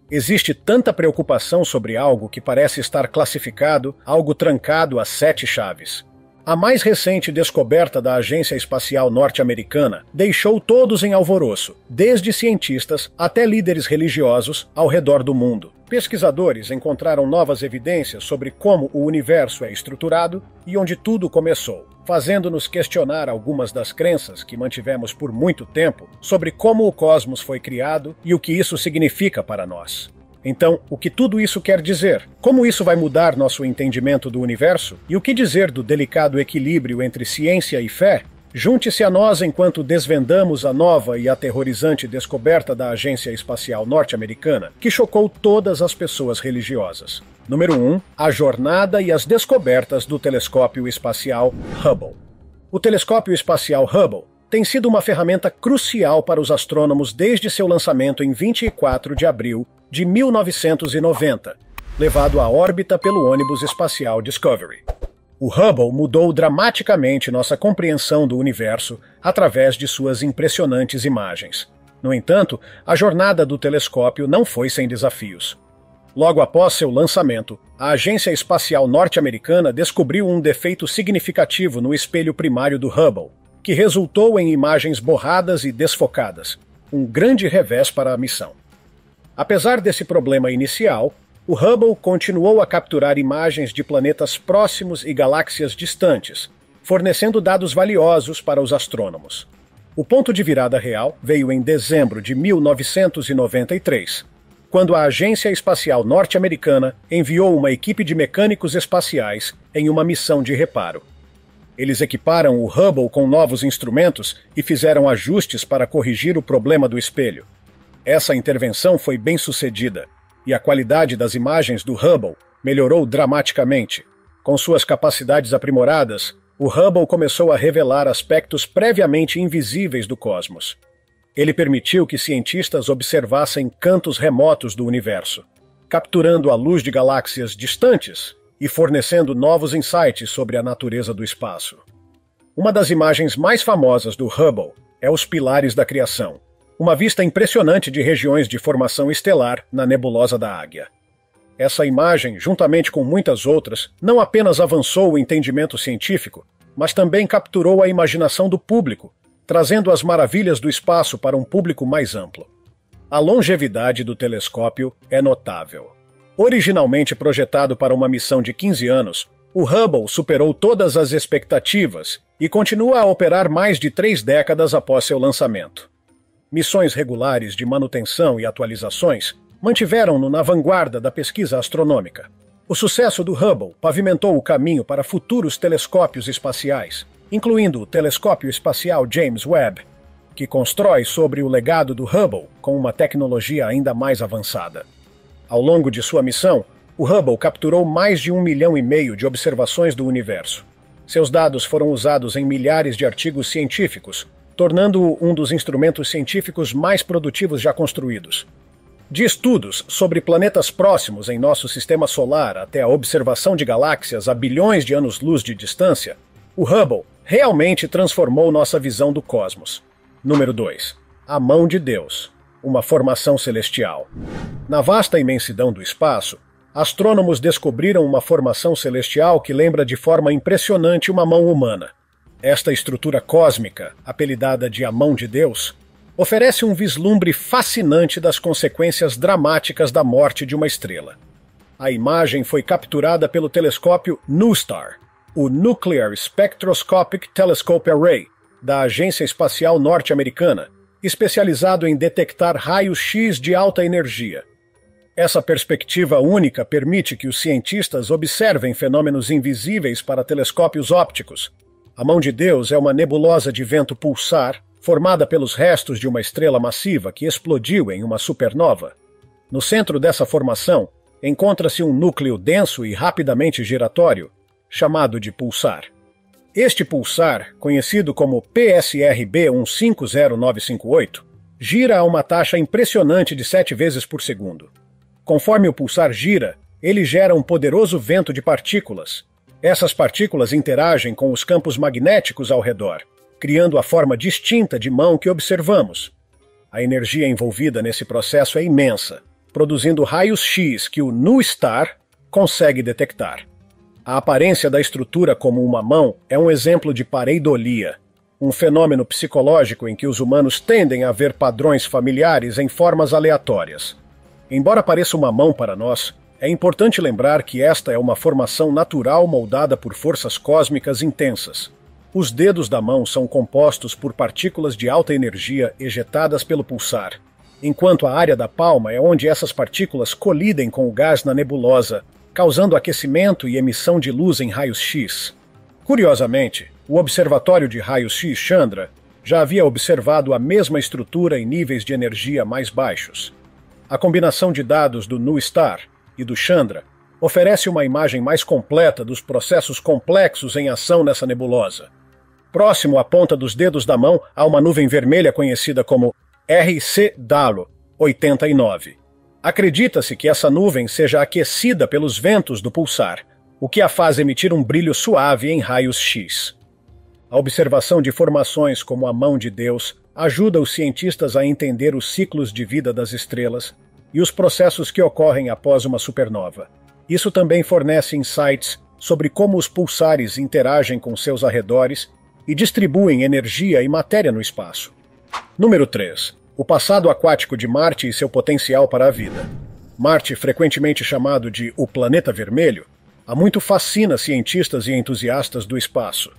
Existe tanta preocupação sobre algo que parece estar classificado, algo trancado a 7 chaves. A mais recente descoberta da Agência Espacial Norte-Americana deixou todos em alvoroço, desde cientistas até líderes religiosos ao redor do mundo. Pesquisadores encontraram novas evidências sobre como o universo é estruturado e onde tudo começou, fazendo-nos questionar algumas das crenças que mantivemos por muito tempo sobre como o cosmos foi criado e o que isso significa para nós. Então, o que tudo isso quer dizer? Como isso vai mudar nosso entendimento do universo? E o que dizer do delicado equilíbrio entre ciência e fé? Junte-se a nós enquanto desvendamos a nova e aterrorizante descoberta da Agência Espacial Norte-Americana, que chocou todas as pessoas religiosas. Número 1. A jornada e as descobertas do telescópio espacial Hubble. O telescópio espacial Hubble tem sido uma ferramenta crucial para os astrônomos desde seu lançamento em 24 de abril de 1990, levado à órbita pelo ônibus espacial Discovery. O Hubble mudou dramaticamente nossa compreensão do universo através de suas impressionantes imagens. No entanto, a jornada do telescópio não foi sem desafios. Logo após seu lançamento, a Agência Espacial Norte-Americana descobriu um defeito significativo no espelho primário do Hubble, que resultou em imagens borradas e desfocadas, um grande revés para a missão. Apesar desse problema inicial, o Hubble continuou a capturar imagens de planetas próximos e galáxias distantes, fornecendo dados valiosos para os astrônomos. O ponto de virada real veio em dezembro de 1993, quando a Agência Espacial Norte-Americana enviou uma equipe de mecânicos espaciais em uma missão de reparo. Eles equiparam o Hubble com novos instrumentos e fizeram ajustes para corrigir o problema do espelho. Essa intervenção foi bem sucedida, e a qualidade das imagens do Hubble melhorou dramaticamente. Com suas capacidades aprimoradas, o Hubble começou a revelar aspectos previamente invisíveis do cosmos. Ele permitiu que cientistas observassem cantos remotos do universo, capturando a luz de galáxias distantes e fornecendo novos insights sobre a natureza do espaço. Uma das imagens mais famosas do Hubble é os Pilares da Criação, uma vista impressionante de regiões de formação estelar na nebulosa da Águia. Essa imagem, juntamente com muitas outras, não apenas avançou o entendimento científico, mas também capturou a imaginação do público, trazendo as maravilhas do espaço para um público mais amplo. A longevidade do telescópio é notável. Originalmente projetado para uma missão de 15 anos, o Hubble superou todas as expectativas e continua a operar mais de 3 décadas após seu lançamento. Missões regulares de manutenção e atualizações mantiveram-no na vanguarda da pesquisa astronômica. O sucesso do Hubble pavimentou o caminho para futuros telescópios espaciais, incluindo o Telescópio Espacial James Webb, que constrói sobre o legado do Hubble com uma tecnologia ainda mais avançada. Ao longo de sua missão, o Hubble capturou mais de 1,5 milhão de observações do universo. Seus dados foram usados em milhares de artigos científicos, tornando-o um dos instrumentos científicos mais produtivos já construídos. De estudos sobre planetas próximos em nosso sistema solar até a observação de galáxias a bilhões de anos-luz de distância, o Hubble realmente transformou nossa visão do cosmos. Número 2. A mão de Deus, uma formação celestial. Na vasta imensidão do espaço, astrônomos descobriram uma formação celestial que lembra de forma impressionante uma mão humana. Esta estrutura cósmica, apelidada de a mão de Deus, oferece um vislumbre fascinante das consequências dramáticas da morte de uma estrela. A imagem foi capturada pelo telescópio NuSTAR, o Nuclear Spectroscopic Telescope Array, da Agência Espacial Norte-Americana, especializado em detectar raios-X de alta energia. Essa perspectiva única permite que os cientistas observem fenômenos invisíveis para telescópios ópticos. A mão de Deus é uma nebulosa de vento pulsar, formada pelos restos de uma estrela massiva que explodiu em uma supernova. No centro dessa formação, encontra-se um núcleo denso e rapidamente giratório, chamado de pulsar. Este pulsar, conhecido como PSRB 150958, gira a uma taxa impressionante de 7 vezes por segundo. Conforme o pulsar gira, ele gera um poderoso vento de partículas. Essas partículas interagem com os campos magnéticos ao redor, criando a forma distinta de mão que observamos. A energia envolvida nesse processo é imensa, produzindo raios X que o NuSTAR consegue detectar. A aparência da estrutura como uma mão é um exemplo de pareidolia, um fenômeno psicológico em que os humanos tendem a ver padrões familiares em formas aleatórias. Embora pareça uma mão para nós, é importante lembrar que esta é uma formação natural moldada por forças cósmicas intensas. Os dedos da mão são compostos por partículas de alta energia ejetadas pelo pulsar, enquanto a área da palma é onde essas partículas colidem com o gás na nebulosa, causando aquecimento e emissão de luz em raios X. Curiosamente, o Observatório de Raios X Chandra já havia observado a mesma estrutura em níveis de energia mais baixos. A combinação de dados do NuSTAR e do Chandra oferece uma imagem mais completa dos processos complexos em ação nessa nebulosa. Próximo à ponta dos dedos da mão há uma nuvem vermelha conhecida como RCW 89. Acredita-se que essa nuvem seja aquecida pelos ventos do pulsar, o que a faz emitir um brilho suave em raios X. A observação de formações como a mão de Deus ajuda os cientistas a entender os ciclos de vida das estrelas e os processos que ocorrem após uma supernova. Isso também fornece insights sobre como os pulsares interagem com seus arredores e distribuem energia e matéria no espaço. Número 3. O passado aquático de Marte e seu potencial para a vida. Marte, frequentemente chamado de o planeta vermelho, há muito fascina cientistas e entusiastas do espaço.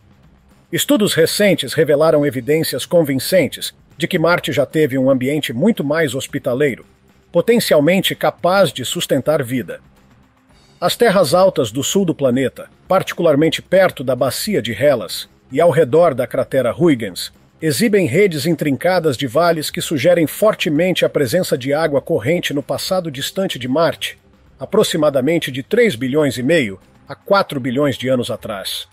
Estudos recentes revelaram evidências convincentes de que Marte já teve um ambiente muito mais hospitaleiro, potencialmente capaz de sustentar vida. As terras altas do sul do planeta, particularmente perto da bacia de Hellas e ao redor da cratera Huygens, exibem redes intrincadas de vales que sugerem fortemente a presença de água corrente no passado distante de Marte, aproximadamente de 3,5 bilhões a 4 bilhões de anos atrás.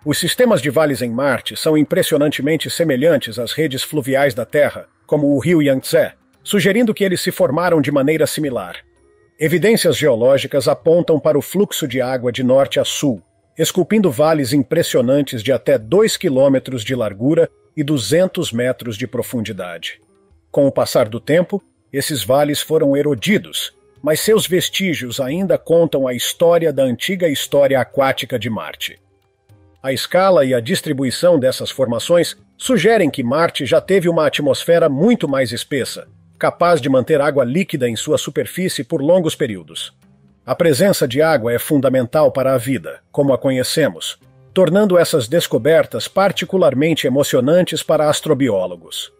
Os sistemas de vales em Marte são impressionantemente semelhantes às redes fluviais da Terra, como o rio Yangtze, sugerindo que eles se formaram de maneira similar. Evidências geológicas apontam para o fluxo de água de norte a sul, esculpindo vales impressionantes de até 2 quilômetros de largura e 200 metros de profundidade. Com o passar do tempo, esses vales foram erodidos, mas seus vestígios ainda contam a história da antiga história aquática de Marte. A escala e a distribuição dessas formações sugerem que Marte já teve uma atmosfera muito mais espessa, capaz de manter água líquida em sua superfície por longos períodos. A presença de água é fundamental para a vida, como a conhecemos, tornando essas descobertas particularmente emocionantes para astrobiólogos.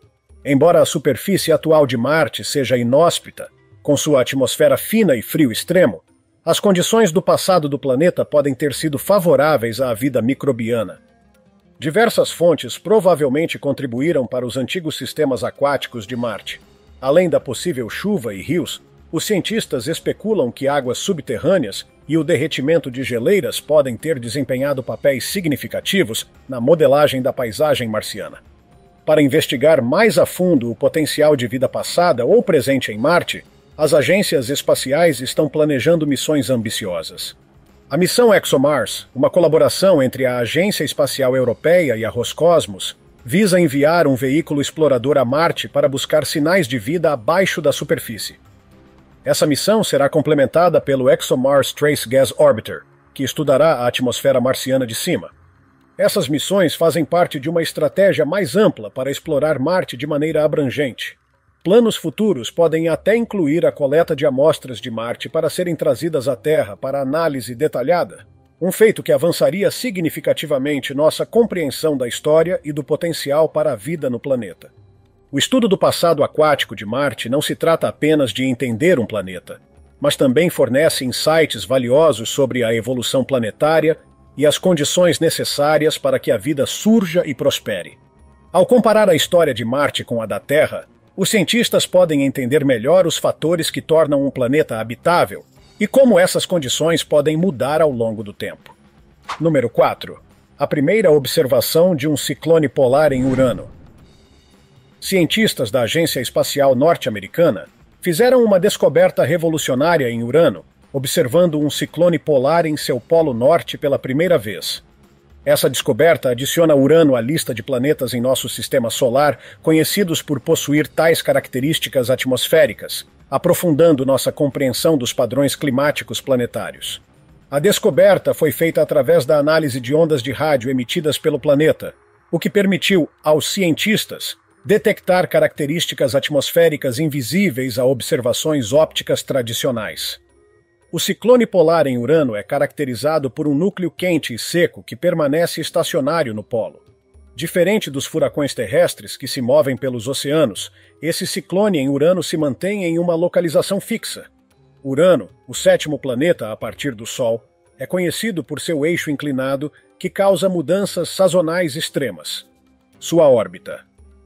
Embora a superfície atual de Marte seja inóspita, com sua atmosfera fina e frio extremo, as condições do passado do planeta podem ter sido favoráveis à vida microbiana. Diversas fontes provavelmente contribuíram para os antigos sistemas aquáticos de Marte. Além da possível chuva e rios, os cientistas especulam que águas subterrâneas e o derretimento de geleiras podem ter desempenhado papéis significativos na modelagem da paisagem marciana. Para investigar mais a fundo o potencial de vida passada ou presente em Marte, as agências espaciais estão planejando missões ambiciosas. A missão ExoMars, uma colaboração entre a Agência Espacial Europeia e a Roscosmos, visa enviar um veículo explorador a Marte para buscar sinais de vida abaixo da superfície. Essa missão será complementada pelo ExoMars Trace Gas Orbiter, que estudará a atmosfera marciana de cima. Essas missões fazem parte de uma estratégia mais ampla para explorar Marte de maneira abrangente. Planos futuros podem até incluir a coleta de amostras de Marte para serem trazidas à Terra para análise detalhada, um feito que avançaria significativamente nossa compreensão da história e do potencial para a vida no planeta. O estudo do passado aquático de Marte não se trata apenas de entender um planeta, mas também fornece insights valiosos sobre a evolução planetária e as condições necessárias para que a vida surja e prospere. Ao comparar a história de Marte com a da Terra, os cientistas podem entender melhor os fatores que tornam um planeta habitável e como essas condições podem mudar ao longo do tempo. Número 4. A primeira observação de um ciclone polar em Urano. Cientistas da Agência Espacial Norte-Americana fizeram uma descoberta revolucionária em Urano, observando um ciclone polar em seu polo norte pela primeira vez. Essa descoberta adiciona Urano à lista de planetas em nosso sistema solar conhecidos por possuir tais características atmosféricas, aprofundando nossa compreensão dos padrões climáticos planetários. A descoberta foi feita através da análise de ondas de rádio emitidas pelo planeta, o que permitiu aos cientistas detectar características atmosféricas invisíveis a observações ópticas tradicionais. O ciclone polar em Urano é caracterizado por um núcleo quente e seco que permanece estacionário no polo. Diferente dos furacões terrestres que se movem pelos oceanos, esse ciclone em Urano se mantém em uma localização fixa. Urano, o sétimo planeta a partir do Sol, é conhecido por seu eixo inclinado que causa mudanças sazonais extremas. Sua órbita.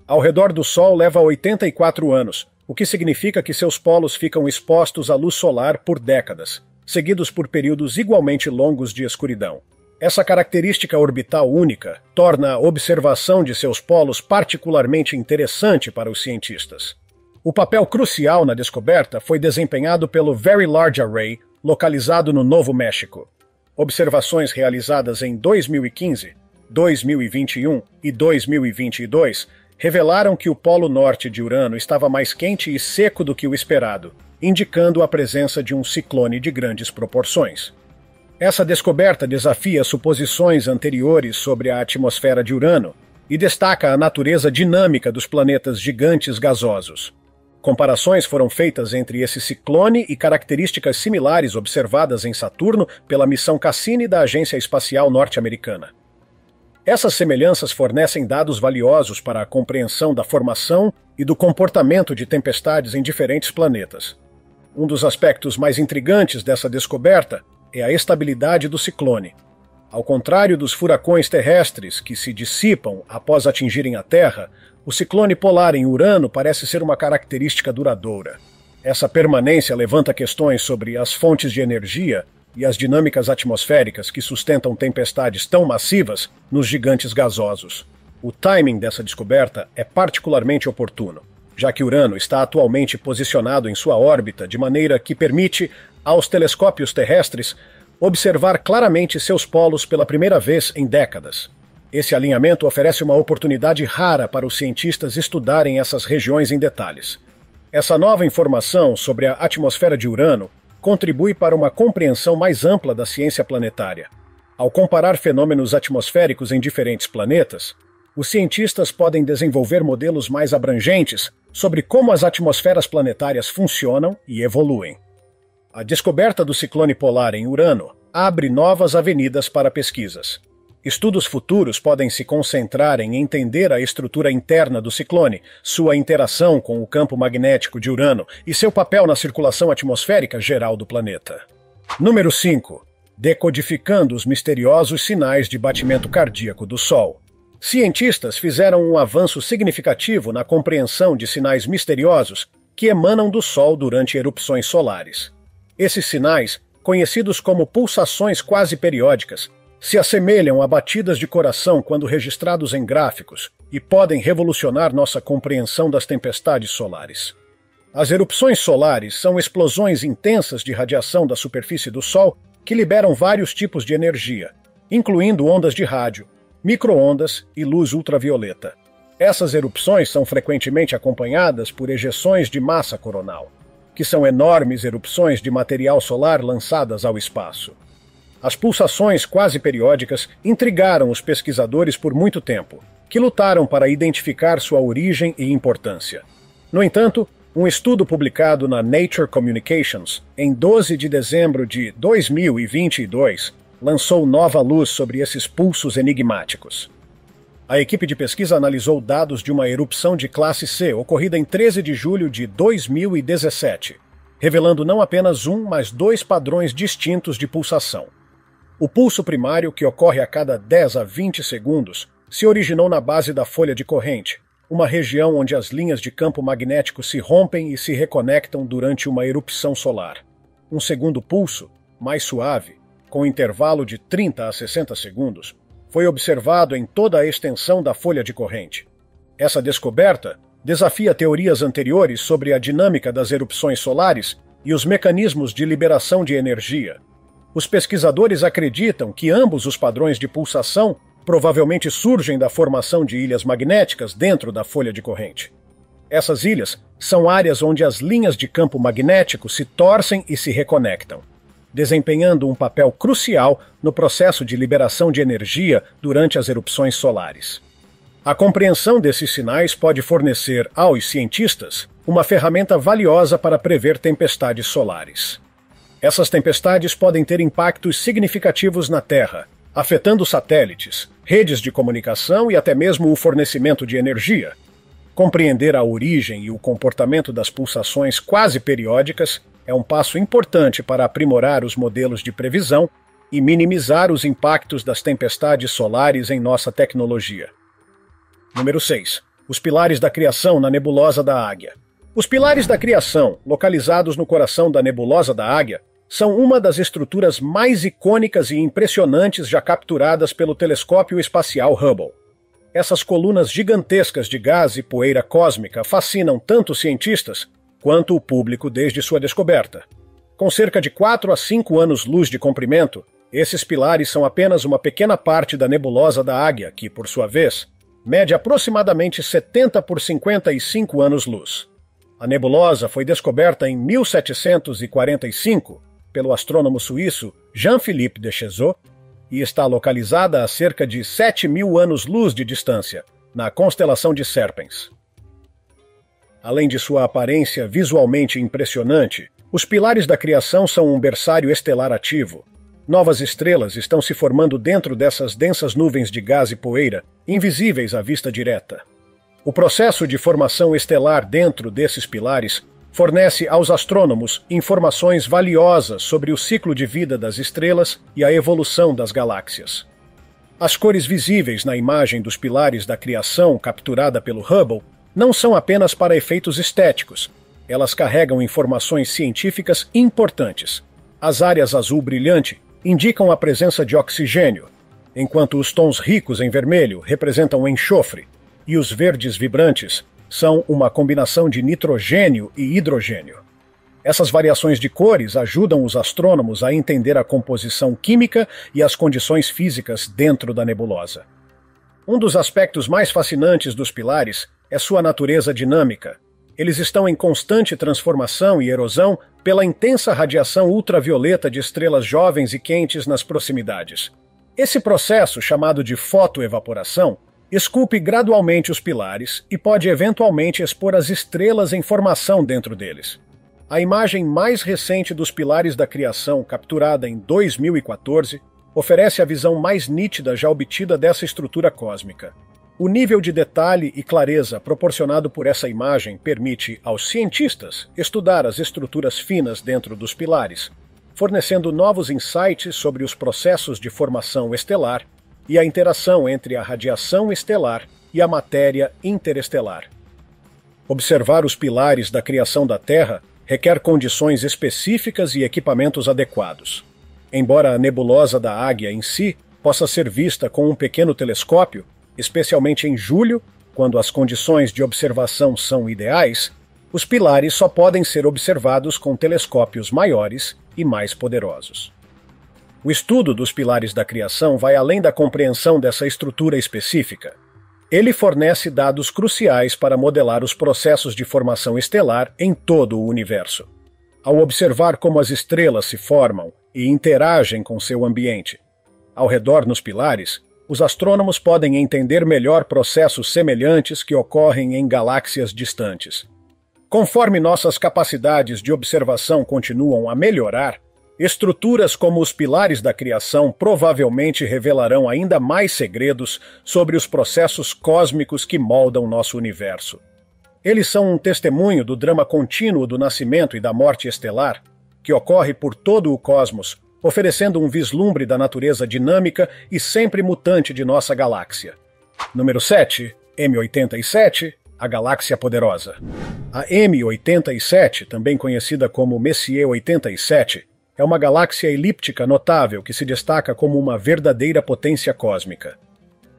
Ao redor do Sol leva 84 anos, o que significa que seus polos ficam expostos à luz solar por décadas, seguidos por períodos igualmente longos de escuridão. Essa característica orbital única torna a observação de seus polos particularmente interessante para os cientistas. O papel crucial na descoberta foi desempenhado pelo Very Large Array, localizado no Novo México. Observações realizadas em 2015, 2021 e 2022 revelaram que o polo norte de Urano estava mais quente e seco do que o esperado, indicando a presença de um ciclone de grandes proporções. Essa descoberta desafia suposições anteriores sobre a atmosfera de Urano e destaca a natureza dinâmica dos planetas gigantes gasosos. Comparações foram feitas entre esse ciclone e características similares observadas em Saturno pela missão Cassini da Agência Espacial Norte-Americana. Essas semelhanças fornecem dados valiosos para a compreensão da formação e do comportamento de tempestades em diferentes planetas. Um dos aspectos mais intrigantes dessa descoberta é a estabilidade do ciclone. Ao contrário dos furacões terrestres que se dissipam após atingirem a Terra, o ciclone polar em Urano parece ser uma característica duradoura. Essa permanência levanta questões sobre as fontes de energia e as dinâmicas atmosféricas que sustentam tempestades tão massivas nos gigantes gasosos. O timing dessa descoberta é particularmente oportuno, já que Urano está atualmente posicionado em sua órbita de maneira que permite aos telescópios terrestres observar claramente seus polos pela primeira vez em décadas. Esse alinhamento oferece uma oportunidade rara para os cientistas estudarem essas regiões em detalhes. Essa nova informação sobre a atmosfera de Urano contribui para uma compreensão mais ampla da ciência planetária. Ao comparar fenômenos atmosféricos em diferentes planetas, os cientistas podem desenvolver modelos mais abrangentes sobre como as atmosferas planetárias funcionam e evoluem. A descoberta do ciclone polar em Urano abre novas avenidas para pesquisas. Estudos futuros podem se concentrar em entender a estrutura interna do ciclone, sua interação com o campo magnético de Urano e seu papel na circulação atmosférica geral do planeta. Número 5. Decodificando os misteriosos sinais de batimento cardíaco do Sol. Cientistas fizeram um avanço significativo na compreensão de sinais misteriosos que emanam do Sol durante erupções solares. Esses sinais, conhecidos como pulsações quase periódicas, se assemelham a batidas de coração quando registrados em gráficos e podem revolucionar nossa compreensão das tempestades solares. As erupções solares são explosões intensas de radiação da superfície do Sol que liberam vários tipos de energia, incluindo ondas de rádio, micro-ondas e luz ultravioleta. Essas erupções são frequentemente acompanhadas por ejeções de massa coronal, que são enormes erupções de material solar lançadas ao espaço. As pulsações quase periódicas intrigaram os pesquisadores por muito tempo, que lutaram para identificar sua origem e importância. No entanto, um estudo publicado na Nature Communications em 12 de dezembro de 2022 lançou nova luz sobre esses pulsos enigmáticos. A equipe de pesquisa analisou dados de uma erupção de classe C ocorrida em 13 de julho de 2017, revelando não apenas mas 2 padrões distintos de pulsação. O pulso primário, que ocorre a cada 10 a 20 segundos, se originou na base da folha de corrente, uma região onde as linhas de campo magnético se rompem e se reconectam durante uma erupção solar. Um segundo pulso, mais suave, com intervalo de 30 a 60 segundos, foi observado em toda a extensão da folha de corrente. Essa descoberta desafia teorias anteriores sobre a dinâmica das erupções solares e os mecanismos de liberação de energia. Os pesquisadores acreditam que ambos os padrões de pulsação provavelmente surgem da formação de ilhas magnéticas dentro da folha de corrente. Essas ilhas são áreas onde as linhas de campo magnético se torcem e se reconectam, desempenhando um papel crucial no processo de liberação de energia durante as erupções solares. A compreensão desses sinais pode fornecer aos cientistas uma ferramenta valiosa para prever tempestades solares. Essas tempestades podem ter impactos significativos na Terra, afetando satélites, redes de comunicação e até mesmo o fornecimento de energia. Compreender a origem e o comportamento das pulsações quase periódicas é um passo importante para aprimorar os modelos de previsão e minimizar os impactos das tempestades solares em nossa tecnologia. Número 6. Os pilares da criação na nebulosa da Águia. Os pilares da criação, localizados no coração da nebulosa da Águia, são uma das estruturas mais icônicas e impressionantes já capturadas pelo telescópio espacial Hubble. Essas colunas gigantescas de gás e poeira cósmica fascinam tanto os cientistas quanto o público desde sua descoberta. Com cerca de 4 a 5 anos-luz de comprimento, esses pilares são apenas uma pequena parte da nebulosa da Águia, que, por sua vez, mede aproximadamente 70 por 55 anos-luz. A nebulosa foi descoberta em 1745 pelo astrônomo suíço Jean-Philippe de Chezot e está localizada a cerca de 7.000 anos-luz de distância, na constelação de Serpens. Além de sua aparência visualmente impressionante, os pilares da criação são um berçário estelar ativo. Novas estrelas estão se formando dentro dessas densas nuvens de gás e poeira, invisíveis à vista direta. O processo de formação estelar dentro desses pilares fornece aos astrônomos informações valiosas sobre o ciclo de vida das estrelas e a evolução das galáxias. As cores visíveis na imagem dos pilares da criação capturada pelo Hubble não são apenas para efeitos estéticos. Elas carregam informações científicas importantes. As áreas azul brilhante indicam a presença de oxigênio, enquanto os tons ricos em vermelho representam enxofre, e os verdes vibrantes são uma combinação de nitrogênio e hidrogênio. Essas variações de cores ajudam os astrônomos a entender a composição química e as condições físicas dentro da nebulosa. Um dos aspectos mais fascinantes dos pilares é sua natureza dinâmica. Eles estão em constante transformação e erosão pela intensa radiação ultravioleta de estrelas jovens e quentes nas proximidades. Esse processo, chamado de fotoevaporação, esculpe gradualmente os pilares e pode eventualmente expor as estrelas em formação dentro deles. A imagem mais recente dos pilares da criação, capturada em 2014, oferece a visão mais nítida já obtida dessa estrutura cósmica. O nível de detalhe e clareza proporcionado por essa imagem permite aos cientistas estudar as estruturas finas dentro dos pilares, fornecendo novos insights sobre os processos de formação estelar e a interação entre a radiação estelar e a matéria interestelar. Observar os pilares da criação da Terra requer condições específicas e equipamentos adequados. Embora a nebulosa da Águia em si possa ser vista com um pequeno telescópio, especialmente em julho, quando as condições de observação são ideais, os pilares só podem ser observados com telescópios maiores e mais poderosos. O estudo dos pilares da criação vai além da compreensão dessa estrutura específica. Ele fornece dados cruciais para modelar os processos de formação estelar em todo o universo. Ao observar como as estrelas se formam e interagem com seu ambiente ao redor nos pilares, os astrônomos podem entender melhor processos semelhantes que ocorrem em galáxias distantes. Conforme nossas capacidades de observação continuam a melhorar, estruturas como os pilares da criação provavelmente revelarão ainda mais segredos sobre os processos cósmicos que moldam nosso universo. Eles são um testemunho do drama contínuo do nascimento e da morte estelar, que ocorre por todo o cosmos, oferecendo um vislumbre da natureza dinâmica e sempre mutante de nossa galáxia. Número 7. M87, a Galáxia Poderosa. A M87, também conhecida como Messier 87, é uma galáxia elíptica notável que se destaca como uma verdadeira potência cósmica.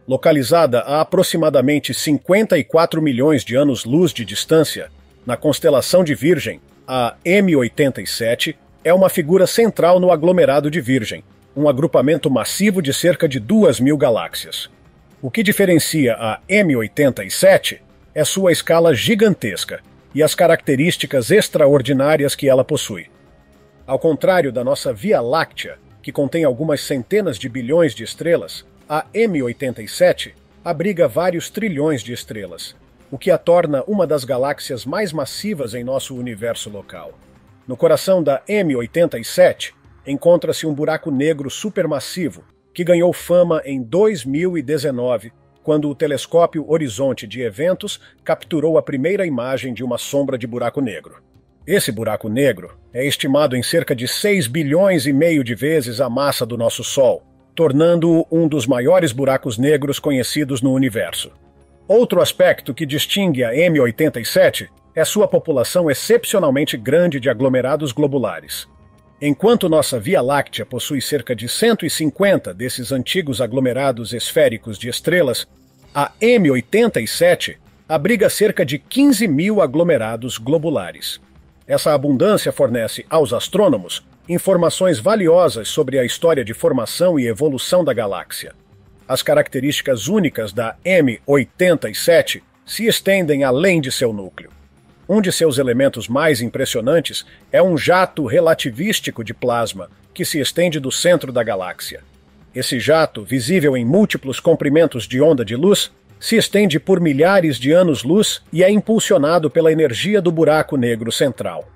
Localizada a aproximadamente 54 milhões de anos-luz de distância, na constelação de Virgem, a M87 é uma figura central no aglomerado de Virgem, um agrupamento massivo de cerca de 2.000 galáxias. O que diferencia a M87 é sua escala gigantesca e as características extraordinárias que ela possui. Ao contrário da nossa Via Láctea, que contém algumas centenas de bilhões de estrelas, a M87 abriga vários trilhões de estrelas, o que a torna uma das galáxias mais massivas em nosso universo local. No coração da M87 encontra-se um buraco negro supermassivo que ganhou fama em 2019, quando o telescópio Horizonte de Eventos capturou a primeira imagem de uma sombra de buraco negro. Esse buraco negro é estimado em cerca de 6 bilhões e meio de vezes a massa do nosso Sol, tornando-o um dos maiores buracos negros conhecidos no universo. Outro aspecto que distingue a M87 é sua população excepcionalmente grande de aglomerados globulares. Enquanto nossa Via Láctea possui cerca de 150 desses antigos aglomerados esféricos de estrelas, a M87 abriga cerca de 15 mil aglomerados globulares. Essa abundância fornece aos astrônomos informações valiosas sobre a história de formação e evolução da galáxia. As características únicas da M87 se estendem além de seu núcleo. Um de seus elementos mais impressionantes é um jato relativístico de plasma que se estende do centro da galáxia. Esse jato, visível em múltiplos comprimentos de onda de luz, se estende por milhares de anos-luz e é impulsionado pela energia do buraco negro central.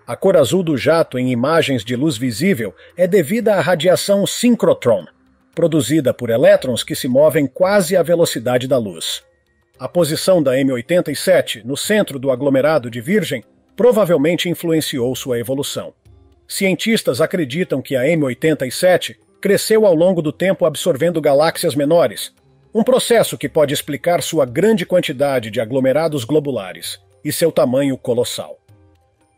A cor azul do jato em imagens de luz visível é devida à radiação síncrotron, produzida por elétrons que se movem quase à velocidade da luz. A posição da M87 no centro do aglomerado de Virgem provavelmente influenciou sua evolução. Cientistas acreditam que a M87 cresceu ao longo do tempo absorvendo galáxias menores, um processo que pode explicar sua grande quantidade de aglomerados globulares e seu tamanho colossal.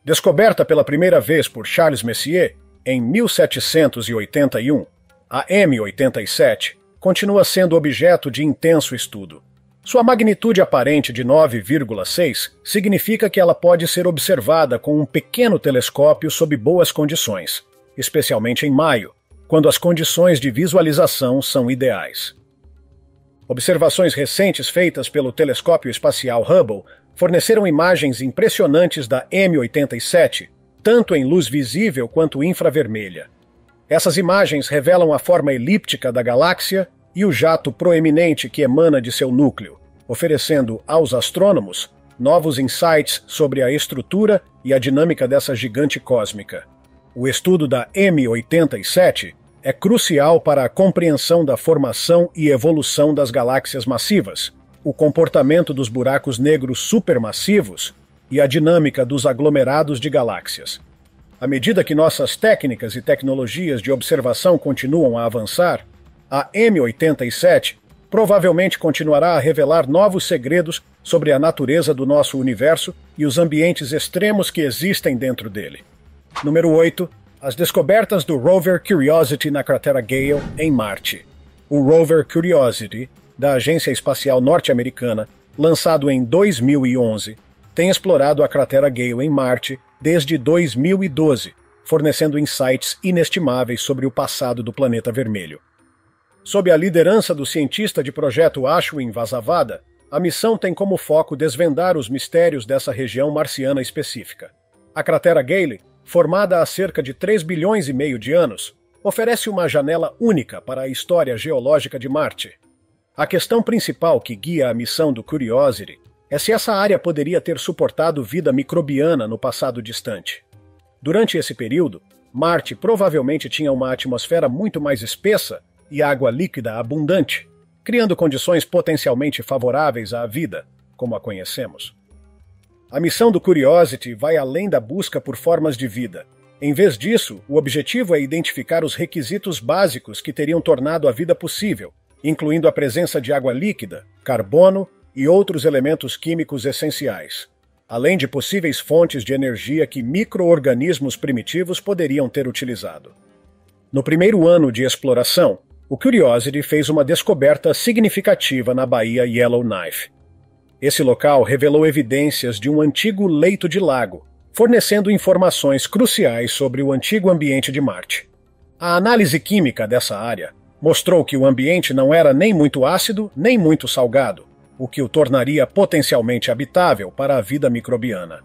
Descoberta pela primeira vez por Charles Messier em 1781, a M87 continua sendo objeto de intenso estudo. Sua magnitude aparente de 9,6 significa que ela pode ser observada com um pequeno telescópio sob boas condições, especialmente em maio, quando as condições de visualização são ideais. Observações recentes feitas pelo telescópio espacial Hubble forneceram imagens impressionantes da M87, tanto em luz visível quanto infravermelha. Essas imagens revelam a forma elíptica da galáxia e o jato proeminente que emana de seu núcleo, oferecendo aos astrônomos novos insights sobre a estrutura e a dinâmica dessa gigante cósmica. O estudo da M87 é crucial para a compreensão da formação e evolução das galáxias massivas, o comportamento dos buracos negros supermassivos e a dinâmica dos aglomerados de galáxias. À medida que nossas técnicas e tecnologias de observação continuam a avançar, a M87 provavelmente continuará a revelar novos segredos sobre a natureza do nosso universo e os ambientes extremos que existem dentro dele. Número 8. As descobertas do rover Curiosity na cratera Gale, em Marte. O rover Curiosity, da Agência Espacial Norte-Americana, lançado em 2011, tem explorado a cratera Gale em Marte desde 2012, fornecendo insights inestimáveis sobre o passado do planeta vermelho. Sob a liderança do cientista de projeto Ashwin Vasavada, a missão tem como foco desvendar os mistérios dessa região marciana específica. A cratera Gale, formada há cerca de 3 bilhões e meio de anos, oferece uma janela única para a história geológica de Marte. A questão principal que guia a missão do Curiosity é se essa área poderia ter suportado vida microbiana no passado distante. Durante esse período, Marte provavelmente tinha uma atmosfera muito mais espessa e água líquida abundante, criando condições potencialmente favoráveis à vida, como a conhecemos. A missão do Curiosity vai além da busca por formas de vida. Em vez disso, o objetivo é identificar os requisitos básicos que teriam tornado a vida possível, incluindo a presença de água líquida, carbono e outros elementos químicos essenciais, além de possíveis fontes de energia que micro-organismos primitivos poderiam ter utilizado. No primeiro ano de exploração, o Curiosity fez uma descoberta significativa na Baía Yellowknife. Esse local revelou evidências de um antigo leito de lago, fornecendo informações cruciais sobre o antigo ambiente de Marte. A análise química dessa área Mostrou que o ambiente não era nem muito ácido, nem muito salgado, o que o tornaria potencialmente habitável para a vida microbiana.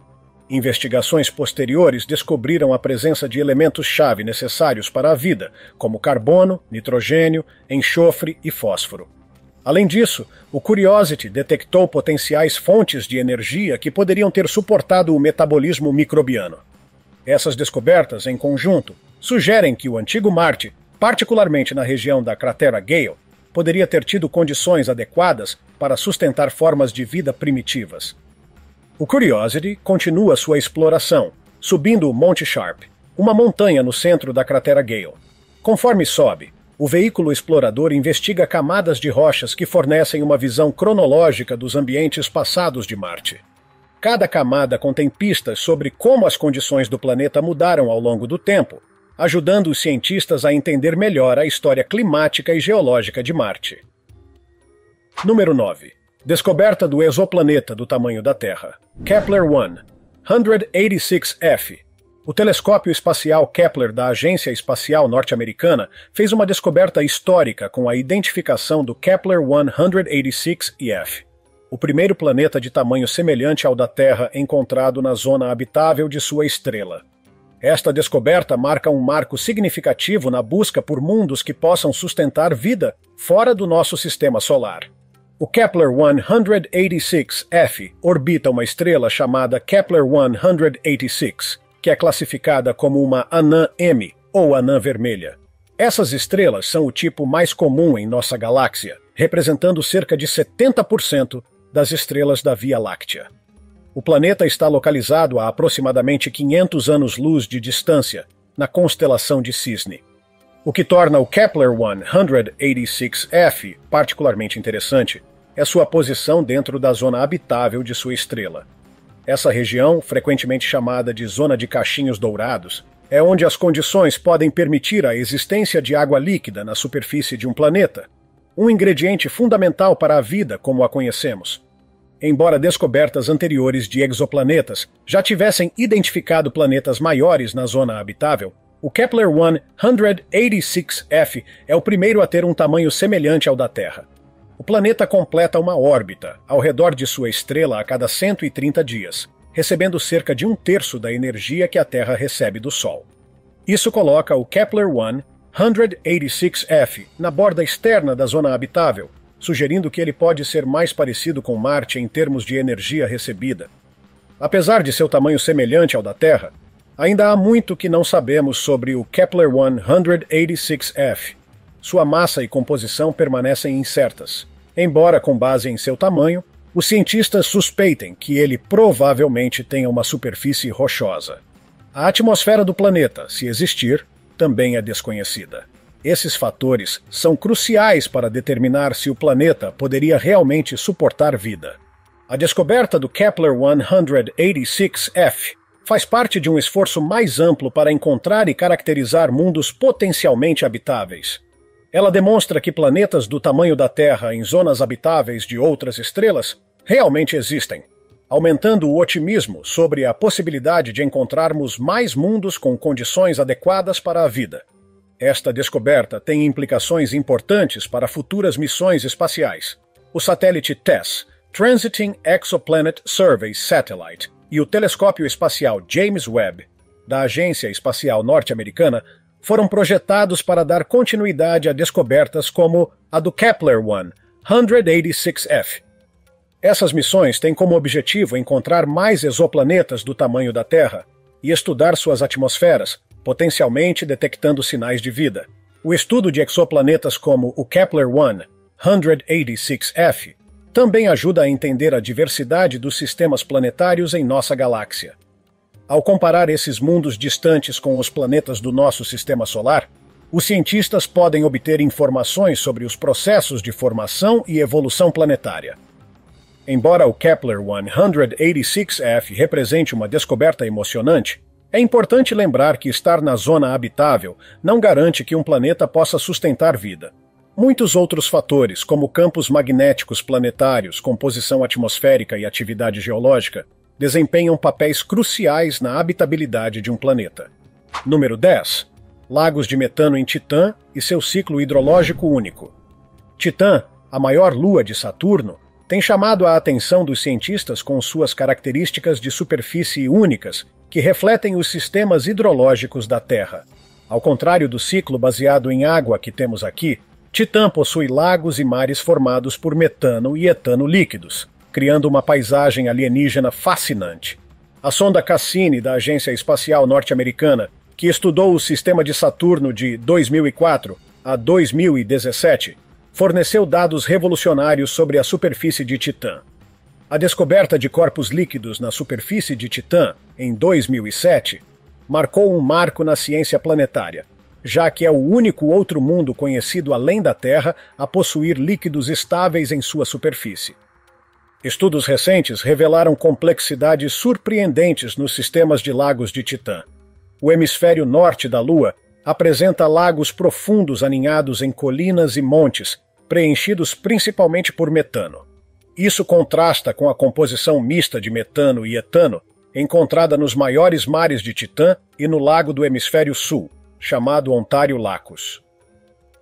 Investigações posteriores descobriram a presença de elementos-chave necessários para a vida, como carbono, nitrogênio, enxofre e fósforo. Além disso, o Curiosity detectou potenciais fontes de energia que poderiam ter suportado o metabolismo microbiano. Essas descobertas, em conjunto, sugerem que o antigo Marte, particularmente na região da cratera Gale, poderia ter tido condições adequadas para sustentar formas de vida primitivas. O Curiosity continua sua exploração, subindo o Monte Sharp, uma montanha no centro da cratera Gale. Conforme sobe, o veículo explorador investiga camadas de rochas que fornecem uma visão cronológica dos ambientes passados de Marte. Cada camada contém pistas sobre como as condições do planeta mudaram ao longo do tempo, ajudando os cientistas a entender melhor a história climática e geológica de Marte. Número 9. Descoberta do exoplaneta do tamanho da Terra. Kepler-1, 186f. O telescópio espacial Kepler da Agência Espacial Norte-Americana fez uma descoberta histórica com a identificação do Kepler-186f, o primeiro planeta de tamanho semelhante ao da Terra encontrado na zona habitável de sua estrela. Esta descoberta marca um marco significativo na busca por mundos que possam sustentar vida fora do nosso sistema solar. O Kepler-186f orbita uma estrela chamada Kepler-186, que é classificada como uma anã M, ou anã vermelha. Essas estrelas são o tipo mais comum em nossa galáxia, representando cerca de 70% das estrelas da Via Láctea. O planeta está localizado a aproximadamente 500 anos-luz de distância, na constelação de Cisne. O que torna o Kepler-186f particularmente interessante é sua posição dentro da zona habitável de sua estrela. Essa região, frequentemente chamada de Zona de Cachinhos Dourados, é onde as condições podem permitir a existência de água líquida na superfície de um planeta, um ingrediente fundamental para a vida como a conhecemos. Embora descobertas anteriores de exoplanetas já tivessem identificado planetas maiores na zona habitável, o Kepler-186f é o primeiro a ter um tamanho semelhante ao da Terra. O planeta completa uma órbita ao redor de sua estrela a cada 130 dias, recebendo cerca de 1/3 da energia que a Terra recebe do Sol. Isso coloca o Kepler-186f na borda externa da zona habitável, sugerindo que ele pode ser mais parecido com Marte em termos de energia recebida. Apesar de seu tamanho semelhante ao da Terra, ainda há muito que não sabemos sobre o Kepler-186f. Sua massa e composição permanecem incertas, embora, com base em seu tamanho, os cientistas suspeitem que ele provavelmente tenha uma superfície rochosa. A atmosfera do planeta, se existir, também é desconhecida. Esses fatores são cruciais para determinar se o planeta poderia realmente suportar vida. A descoberta do Kepler-186f faz parte de um esforço mais amplo para encontrar e caracterizar mundos potencialmente habitáveis. Ela demonstra que planetas do tamanho da Terra em zonas habitáveis de outras estrelas realmente existem, aumentando o otimismo sobre a possibilidade de encontrarmos mais mundos com condições adequadas para a vida. Esta descoberta tem implicações importantes para futuras missões espaciais. O satélite TESS, Transiting Exoplanet Survey Satellite, e o telescópio espacial James Webb, da Agência Espacial Norte-Americana, foram projetados para dar continuidade a descobertas como a do Kepler-186f. Essas missões têm como objetivo encontrar mais exoplanetas do tamanho da Terra e estudar suas atmosferas, potencialmente detectando sinais de vida. O estudo de exoplanetas como o Kepler-186f também ajuda a entender a diversidade dos sistemas planetários em nossa galáxia. Ao comparar esses mundos distantes com os planetas do nosso sistema solar, os cientistas podem obter informações sobre os processos de formação e evolução planetária. Embora o Kepler-186f represente uma descoberta emocionante, é importante lembrar que estar na zona habitável não garante que um planeta possa sustentar vida. Muitos outros fatores, como campos magnéticos planetários, composição atmosférica e atividade geológica, desempenham papéis cruciais na habitabilidade de um planeta. Número 10. lagos de metano em Titã e seu ciclo hidrológico único. Titã, a maior lua de Saturno, tem chamado a atenção dos cientistas com suas características de superfície únicas, que refletem os sistemas hidrológicos da Terra. Ao contrário do ciclo baseado em água que temos aqui, Titã possui lagos e mares formados por metano e etano líquidos, criando uma paisagem alienígena fascinante. A sonda Cassini, da Agência Espacial Norte-Americana, que estudou o sistema de Saturno de 2004 a 2017, forneceu dados revolucionários sobre a superfície de Titã. A descoberta de corpos líquidos na superfície de Titã, em 2007, marcou um marco na ciência planetária, já que é o único outro mundo conhecido além da Terra a possuir líquidos estáveis em sua superfície. Estudos recentes revelaram complexidades surpreendentes nos sistemas de lagos de Titã. O hemisfério norte da Lua apresenta lagos profundos aninhados em colinas e montes, preenchidos principalmente por metano. Isso contrasta com a composição mista de metano e etano encontrada nos maiores mares de Titã e no lago do hemisfério sul, chamado Ontário Lacus.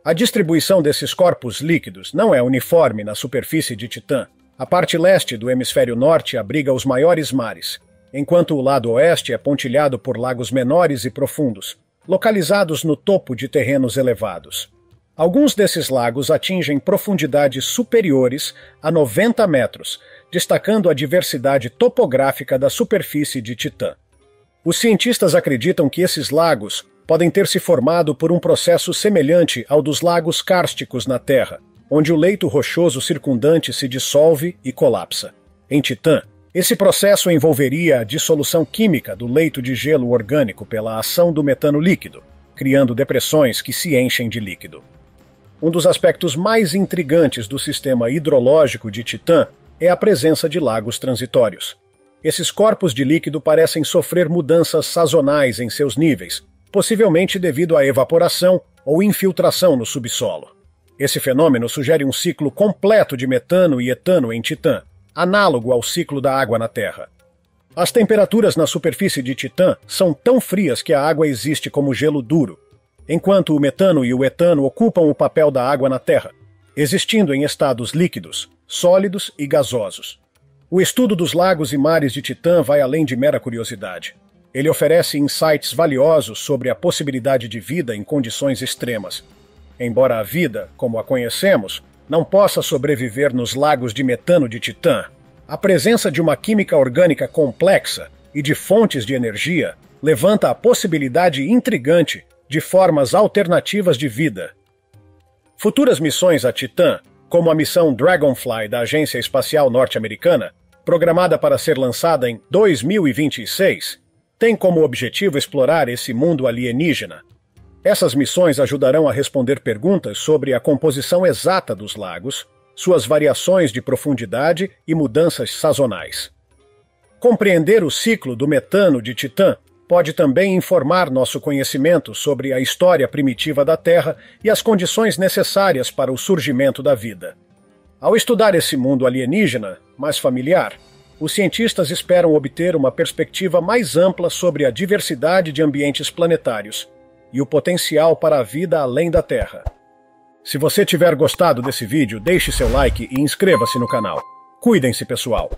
A distribuição desses corpos líquidos não é uniforme na superfície de Titã. A parte leste do hemisfério norte abriga os maiores mares, enquanto o lado oeste é pontilhado por lagos menores e profundos, localizados no topo de terrenos elevados. Alguns desses lagos atingem profundidades superiores a 90 metros, destacando a diversidade topográfica da superfície de Titã. Os cientistas acreditam que esses lagos podem ter se formado por um processo semelhante ao dos lagos cársticos na Terra, onde o leito rochoso circundante se dissolve e colapsa. Em Titã, esse processo envolveria a dissolução química do leito de gelo orgânico pela ação do metano líquido, criando depressões que se enchem de líquido. Um dos aspectos mais intrigantes do sistema hidrológico de Titã é a presença de lagos transitórios. Esses corpos de líquido parecem sofrer mudanças sazonais em seus níveis, possivelmente devido à evaporação ou infiltração no subsolo. Esse fenômeno sugere um ciclo completo de metano e etano em Titã, análogo ao ciclo da água na Terra. As temperaturas na superfície de Titã são tão frias que a água existe como gelo duro, enquanto o metano e o etano ocupam o papel da água na Terra, existindo em estados líquidos, sólidos e gasosos. O estudo dos lagos e mares de Titã vai além de mera curiosidade. Ele oferece insights valiosos sobre a possibilidade de vida em condições extremas. Embora a vida, como a conhecemos, não possa sobreviver nos lagos de metano de Titã, a presença de uma química orgânica complexa e de fontes de energia levanta a possibilidade intrigante de formas alternativas de vida. Futuras missões a Titã, como a missão Dragonfly da Agência Espacial Norte-Americana, programada para ser lançada em 2026, tem como objetivo explorar esse mundo alienígena. Essas missões ajudarão a responder perguntas sobre a composição exata dos lagos, suas variações de profundidade e mudanças sazonais. Compreender o ciclo do metano de Titã pode também informar nosso conhecimento sobre a história primitiva da Terra e as condições necessárias para o surgimento da vida. Ao estudar esse mundo alienígena, mais familiar, os cientistas esperam obter uma perspectiva mais ampla sobre a diversidade de ambientes planetários e o potencial para a vida além da Terra. Se você tiver gostado desse vídeo, deixe seu like e inscreva-se no canal. Cuidem-se, pessoal!